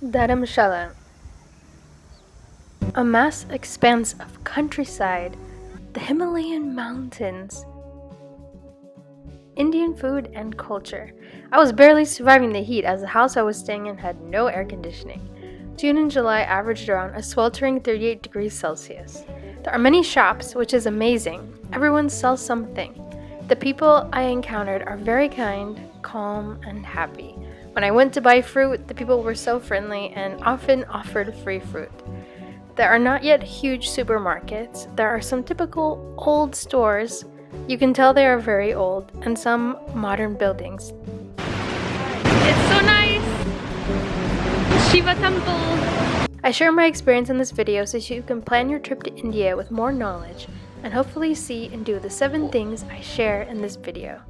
Dharamshala, a vast expanse of countryside, the Himalayan mountains, Indian food and culture. I was barely surviving the heat as the house I was staying in had no air conditioning. June and July averaged around a sweltering 38 degrees Celsius. There are many shops, which is amazing. Everyone sells something. The people I encountered are very kind, calm, and happy. When I went to buy fruit, the people were so friendly and often offered free fruit. There are not yet huge supermarkets. There are some typical old stores. You can tell they are very old, and some modern buildings. It's so nice! Shiva Temple! I share my experience in this video so you can plan your trip to India with more knowledge and hopefully see and do the 7 things I share in this video.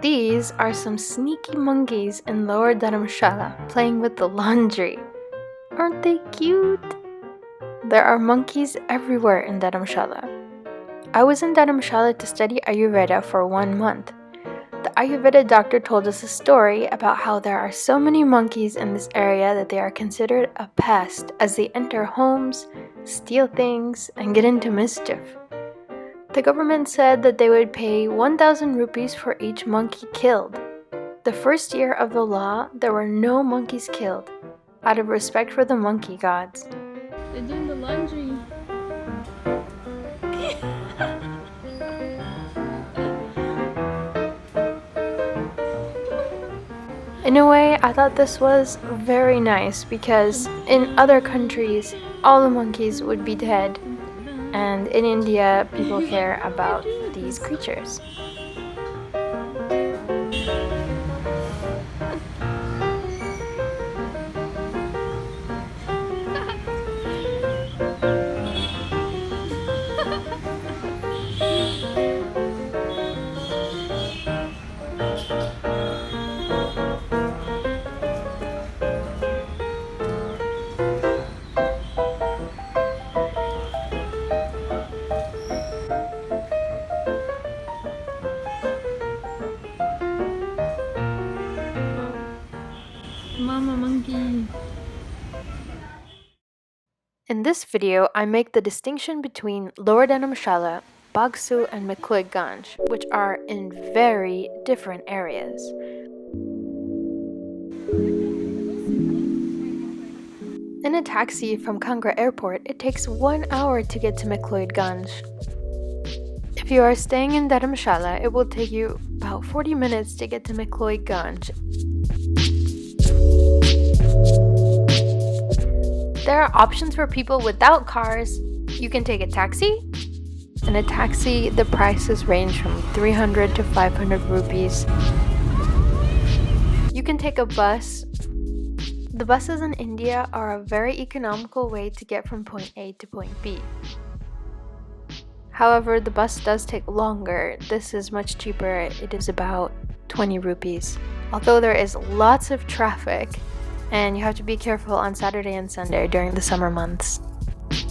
These are some sneaky monkeys in Lower Dharamshala playing with the laundry. Aren't they cute? There are monkeys everywhere in Dharamshala. I was in Dharamshala to study Ayurveda for 1 month. The Ayurveda doctor told us a story about how there are so many monkeys in this area that they are considered a pest as they enter homes, steal things, and get into mischief. The government said that they would pay 1,000 rupees for each monkey killed. The first year of the law, there were no monkeys killed, out of respect for the monkey gods. They're doing the laundry. In a way, I thought this was very nice because in other countries, all the monkeys would be dead. And in India, people care about these creatures. Mama monkey. In this video, I make the distinction between Lower Dharamshala, Bagsu, and McLeodganj, which are in very different areas. In a taxi from Kangra airport, it takes 1 hour to get to McLeodganj. If you are staying in Dharamshala, it will take you about 40 minutes to get to McLeodganj. There are options for people without cars. You can take a taxi. In a taxi, the prices range from 300 to 500 rupees. You can take a bus. The buses in India are a very economical way to get from point A to point B. However, the bus does take longer. This is much cheaper. It is about 20 rupees. Although there is lots of traffic, and you have to be careful on Saturday and Sunday during the summer months. These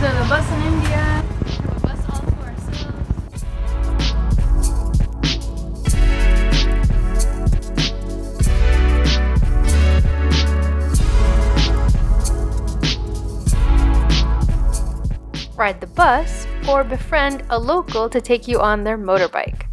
are the bus in India. We have a bus all to ourselves. Ride the bus or befriend a local to take you on their motorbike.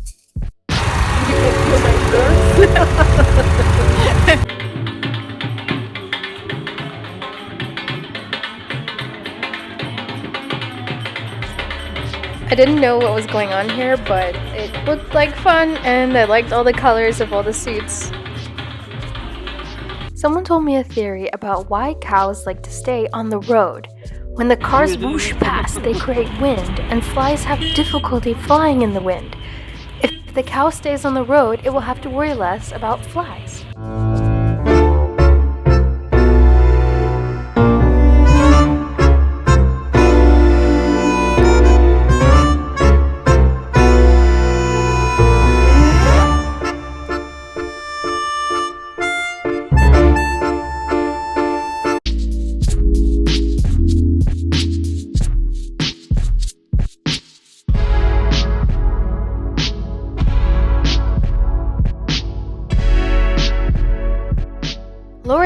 I didn't know what was going on here, but it looked like fun and I liked all the colors of all the suits. Someone told me a theory about why cows like to stay on the road. When the cars whoosh past, they create wind, and flies have difficulty flying in the wind. If the cow stays on the road, it will have to worry less about flies.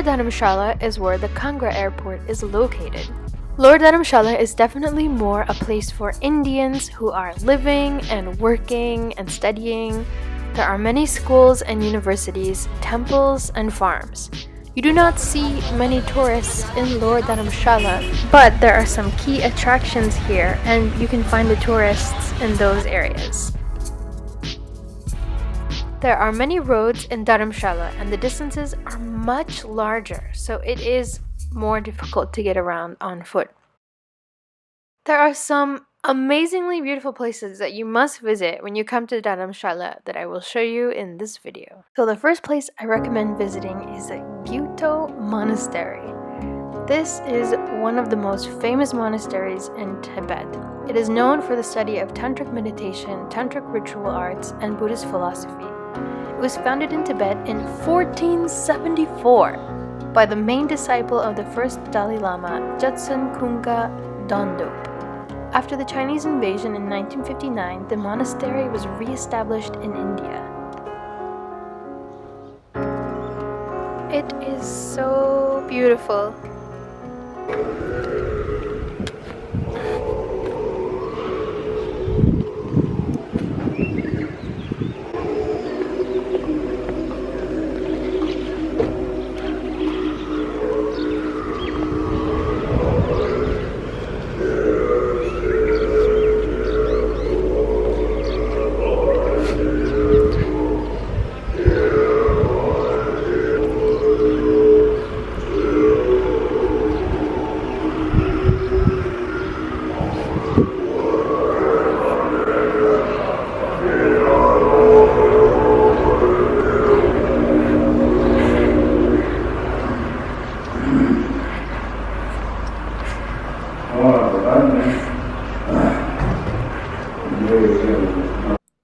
Lower Dharamshala is where the Kangra airport is located. Lower Dharamshala is definitely more a place for Indians who are living and working and studying. There are many schools and universities, temples and farms. You do not see many tourists in Lower Dharamshala, but there are some key attractions here and you can find the tourists in those areas. There are many roads in Dharamshala and the distances are much larger, so it is more difficult to get around on foot. There are some amazingly beautiful places that you must visit when you come to Dharamshala that I will show you in this video. So the first place I recommend visiting is Gyuto Monastery. This is one of the most famous monasteries in Tibet. It is known for the study of tantric meditation, tantric ritual arts, and Buddhist philosophy. It was founded in Tibet in 1474 by the main disciple of the first Dalai Lama, Jetsun Kunga Dondop. After the Chinese invasion in 1959, the monastery was re-established in India. It is so beautiful.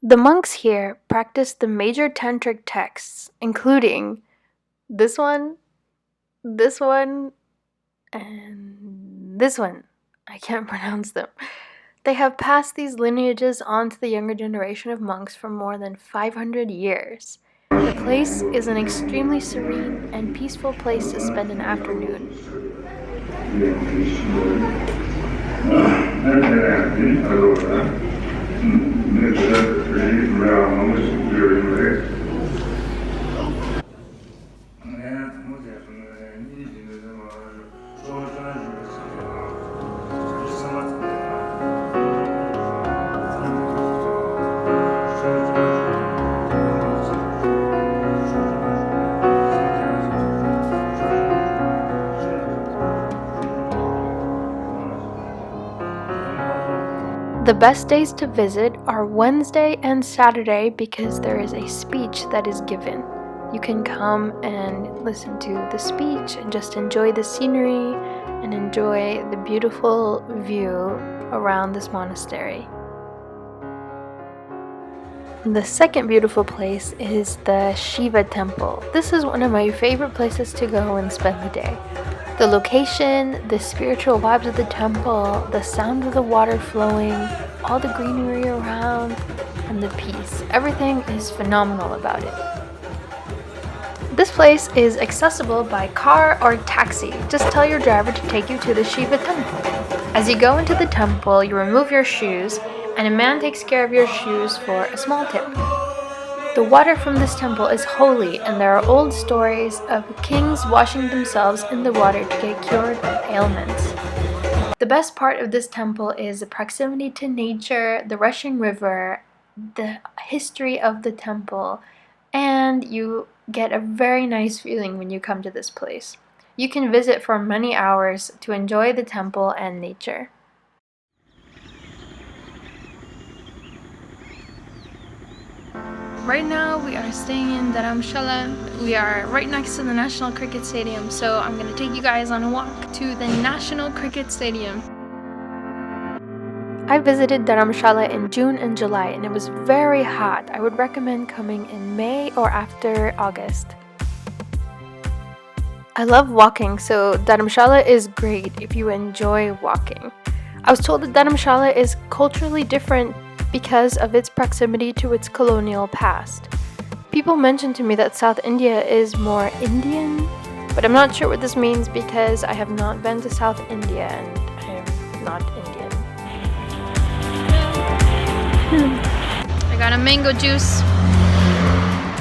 The monks here practice the major tantric texts, including this one, and this one. I can't pronounce them. They have passed these lineages on to the younger generation of monks for more than 500 years. The place is an extremely serene and peaceful place to spend an afternoon. The best days to visit are Wednesday and Saturday because there is a speech that is given. You can come and listen to the speech and just enjoy the scenery and enjoy the beautiful view around this monastery. The second beautiful place is the Shiva Temple. This is one of my favorite places to go and spend the day. The location, the spiritual vibes of the temple, the sound of the water flowing, all the greenery around, and the peace. Everything is phenomenal about it. This place is accessible by car or taxi. Just tell your driver to take you to the Shiva Temple. As you go into the temple, you remove your shoes, and a man takes care of your shoes for a small tip. The water from this temple is holy, and there are old stories of kings washing themselves in the water to get cured of ailments. The best part of this temple is the proximity to nature, the rushing river, the history of the temple, and you get a very nice feeling when you come to this place. You can visit for many hours to enjoy the temple and nature. Right now we are staying in Dharamshala. We are right next to the National Cricket Stadium, so I'm going to take you guys on a walk to the National Cricket Stadium. I visited Dharamshala in June and July and it was very hot. I would recommend coming in May or after August. I love walking, so Dharamshala is great if you enjoy walking. I was told that Dharamshala is culturally different because of its proximity to its colonial past. People mentioned to me that South India is more Indian, But I'm not sure what this means because I have not been to South India and I am not Indian. I got a mango juice,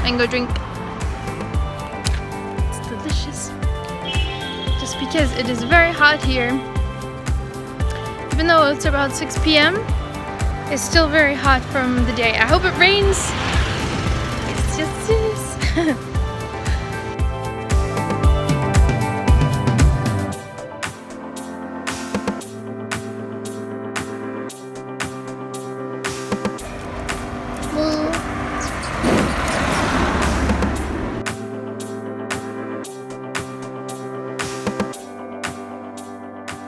mango drink. It's delicious. Just because it is very hot here. Even though it's about 6 p.m., it's still very hot from the day. I hope it rains. It's just this.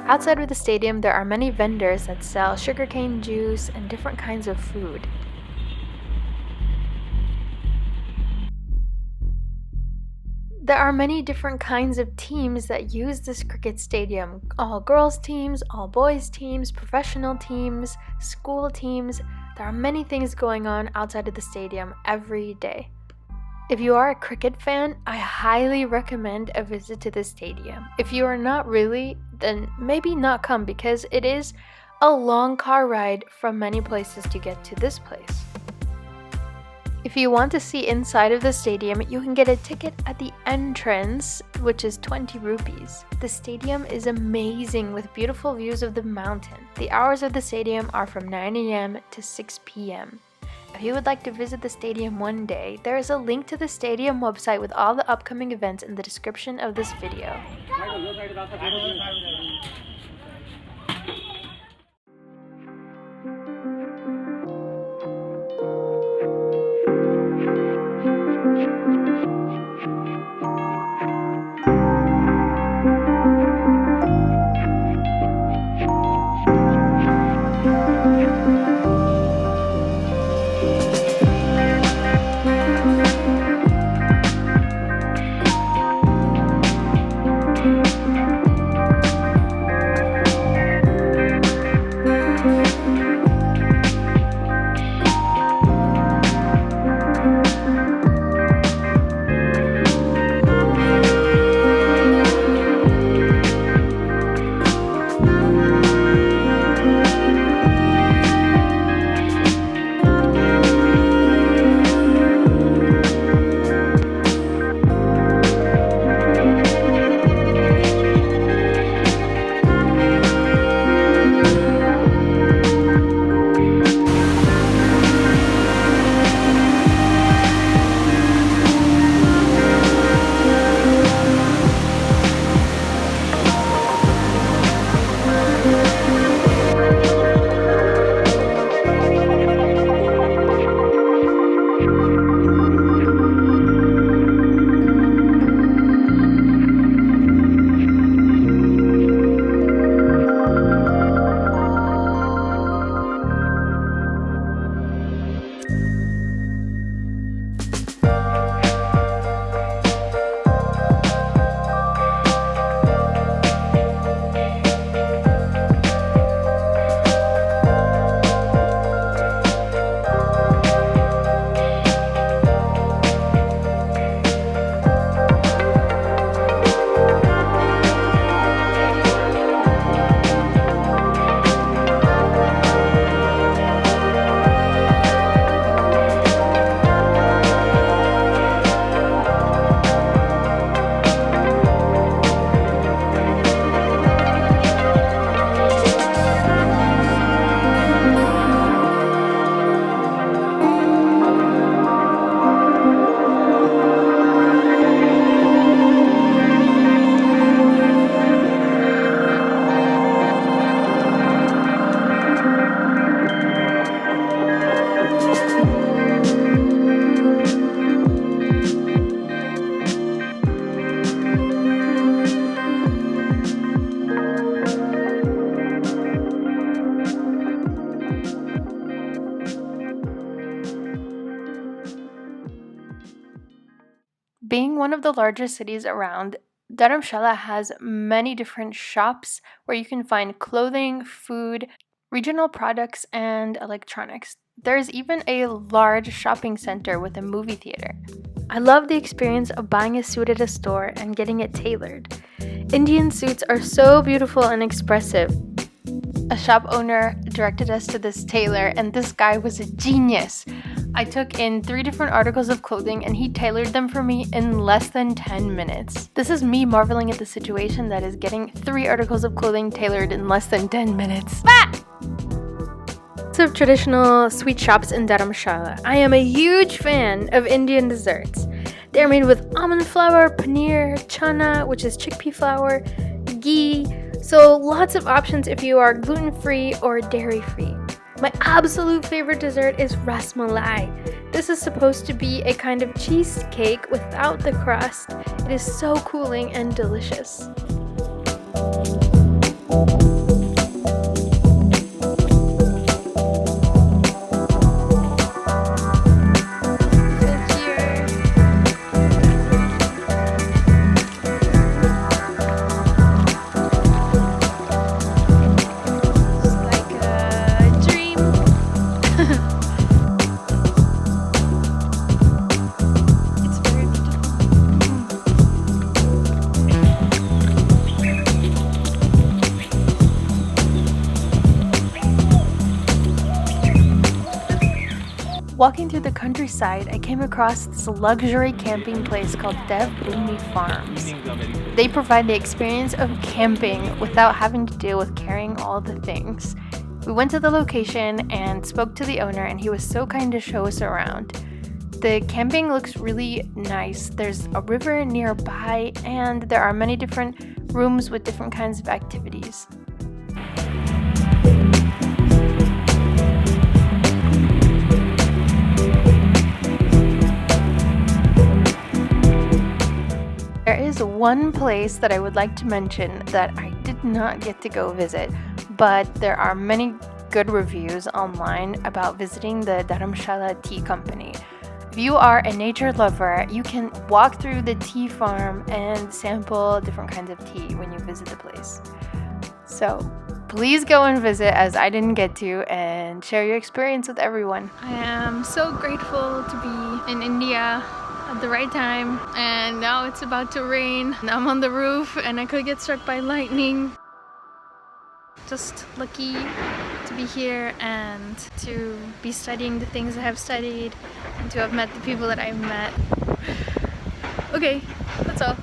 Outside of the stadium, there are many vendors that sell sugarcane juice and different kinds of food. There are many different kinds of teams that use this cricket stadium. All girls teams, all boys teams, professional teams, school teams. There are many things going on outside of the stadium every day. If you are a cricket fan, I highly recommend a visit to the stadium. If you are not really, then maybe not come because it is a long car ride from many places to get to this place. If you want to see inside of the stadium, you can get a ticket at the entrance, which is 20 rupees. The stadium is amazing with beautiful views of the mountain. The hours of the stadium are from 9 a.m. to 6 p.m. If you would like to visit the stadium one day, there is a link to the stadium website with all the upcoming events in the description of this video. Being one of the largest cities around, Dharamshala has many different shops where you can find clothing, food, regional products, and electronics. There is even a large shopping center with a movie theater. I love the experience of buying a suit at a store and getting it tailored. Indian suits are so beautiful and expressive. A shop owner directed us to this tailor, and this guy was a genius. I took in 3 different articles of clothing and he tailored them for me in less than 10 minutes. This is me marveling at the situation that is getting 3 articles of clothing tailored in less than 10 minutes. Lots of traditional sweet shops in Dharamshala. I am a huge fan of Indian desserts. They are made with almond flour, paneer, chana, which is chickpea flour, ghee, so lots of options if you are gluten-free or dairy-free. My absolute favorite dessert is ras malai. This is supposed to be a kind of cheesecake without the crust. It is so cooling and delicious. Walking through the countryside, I came across this luxury camping place called BOOMI Farms. They provide the experience of camping without having to deal with carrying all the things. We went to the location and spoke to the owner, and he was so kind to show us around. The camping looks really nice. There's a river nearby, and there are many different rooms with different kinds of activities. There is one place that I would like to mention that I did not get to go visit, but there are many good reviews online about visiting the Dharamshala Tea Company. If you are a nature lover, you can walk through the tea farm and sample different kinds of tea when you visit the place. So please go and visit, as I didn't get to, and share your experience with everyone. I am so grateful to be in India at the right time, and now it's about to rain and I'm on the roof and I could get struck by lightning. Just lucky to be here and to be studying the things I have studied and to have met the people that I've met. Okay, that's all.